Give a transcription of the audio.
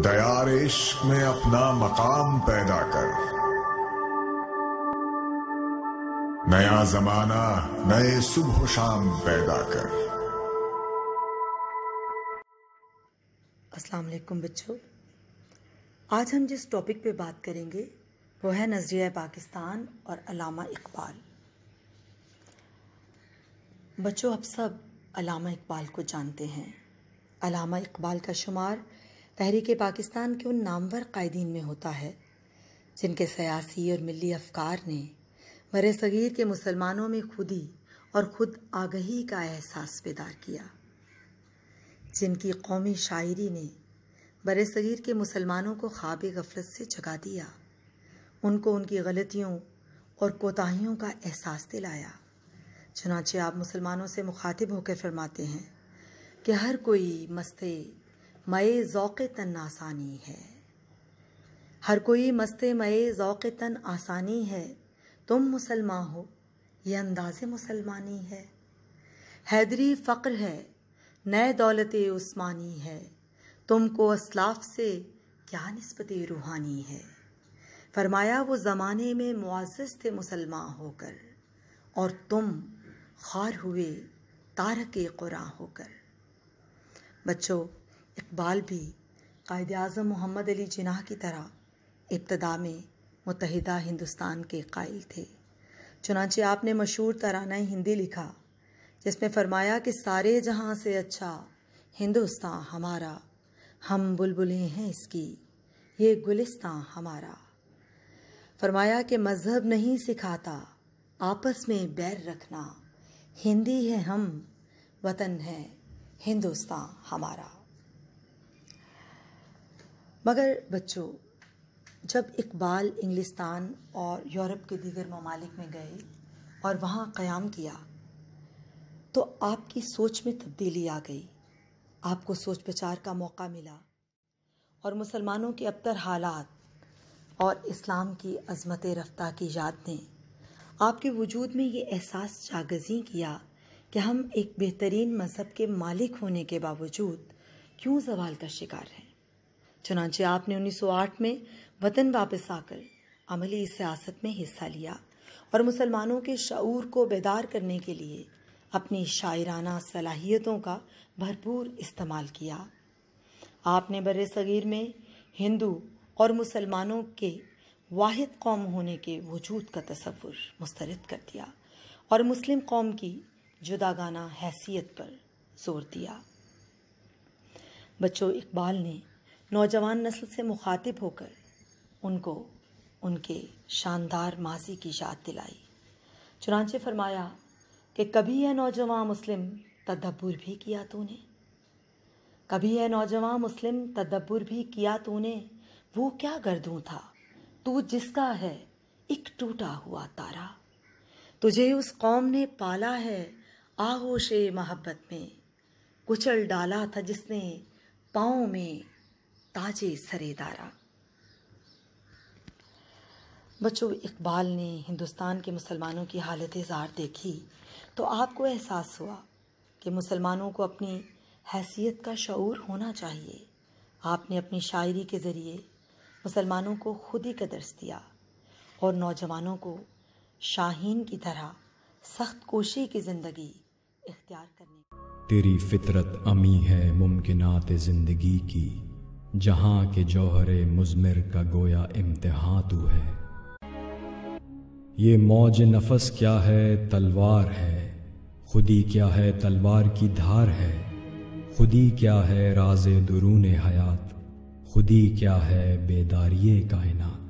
دیار عشق میں اپنا مقام پیدا کر، نیا زمانہ نئے صبح و شام پیدا کر۔ السلام علیکم بچوں، آج ہم جس ٹاپک پہ بات کریں گے وہ ہے نظریہ پاکستان اور علامہ اقبال۔ بچوں، اب سب علامہ اقبال کو جانتے ہیں۔ علامہ اقبال کا شمار تحریک پاکستان کے ان نامور قائدین میں ہوتا ہے جن کے سیاسی اور ملی افکار نے بر صغیر کے مسلمانوں میں خودی اور خود آگہی کا احساس بیدار کیا، جن کی قومی شاعری نے بر صغیر کے مسلمانوں کو خواب غفلت سے جگا دیا، ان کو ان کی غلطیوں اور کوتاہیوں کا احساس دلایا۔ چنانچہ آپ مسلمانوں سے مخاطب ہو کے فرماتے ہیں کہ ہر کوئی مستے مئے ذوق تن آسانی ہے، ہر کوئی مستے مئے ذوق تن آسانی ہے، تم مسلمان ہو یہ انداز مسلمانی ہے، حیدری فقر ہے نئے دولت عثمانی ہے، تم کو اسلاف سے کیا نسبت روحانی ہے۔ فرمایا وہ زمانے میں معزز تھے مسلمان ہو کر، اور تم خوار ہوئے تارک قرآن ہو کر۔ بچوں، اقبال بھی قائد اعظم محمد علی جناح کی طرح ابتدا میں متحدہ ہندوستان کے قائل تھے۔ چنانچہ آپ نے مشہور ترانہ ہندی لکھا جس میں فرمایا کہ سارے جہاں سے اچھا ہندوستان ہمارا، ہم بلبلیں ہیں اس کی یہ گلستان ہمارا۔ فرمایا کہ مذہب نہیں سکھاتا آپس میں بیر رکھنا، ہندی ہے ہم وطن ہے ہندوستان ہمارا۔ مگر بچوں، جب اقبال انگلستان اور یورپ کے دیگر ممالک میں گئے اور وہاں قیام کیا تو آپ کی سوچ میں تبدیلی آ گئی، آپ کو سوچ بچار کا موقع ملا، اور مسلمانوں کے ابتر حالات اور اسلام کی عظمت رفتہ کی یاد نے آپ کے وجود میں یہ احساس جاگزیں کیا کہ ہم ایک بہترین مذہب کے مالک ہونے کے باوجود کیوں زوال کا شکار ہیں۔ چنانچہ آپ نے 1908 میں وطن واپس آ کر عملی سیاست میں حصہ لیا اور مسلمانوں کے شعور کو بیدار کرنے کے لیے اپنی شاعرانہ صلاحیتوں کا بھرپور استعمال کیا۔ آپ نے بر صغیر میں ہندو اور مسلمانوں کے واحد قوم ہونے کے وجود کا تصور مسترد کر دیا اور مسلم قوم کی جداگانہ حیثیت پر زور دیا۔ بچوں، اقبال نے نوجوان نسل سے مخاطب ہو کر ان کو ان کے شاندار ماضی کی یاد دلائی۔ چنانچہ فرمایا کہ کبھی ہے نوجوان مسلم تدبر بھی کیا تو نے، کبھی ہے نوجوان مسلم تدبر بھی کیا تو نے، وہ کیا گردوں تھا تو جس کا ہے ایک ٹوٹا ہوا تارا، تجھے اس قوم نے پالا ہے آغوش محبت میں، کچل ڈالا تھا جس نے پاؤں میں تاج سرے دارا۔ بچوں، اقبال نے ہندوستان کے مسلمانوں کی حالت زار دیکھی تو آپ کو احساس ہوا کہ مسلمانوں کو اپنی حیثیت کا شعور ہونا چاہیے۔ آپ نے اپنی شاعری کے ذریعے مسلمانوں کو خودی کا درس دیا اور نوجوانوں کو شاہین کی طرح سخت کوشی کی زندگی اختیار کرنے کی۔ تیری فطرت امی ہے ممکنات زندگی کی، جہاں کے جوہر مضمر کا گویا امتحاں تو ہے، یہ موج نفس کیا ہے تلوار ہے، خودی کیا ہے تلوار کی دھار ہے، خودی کیا ہے راز درون حیات، خودی کیا ہے بیداری کائنات۔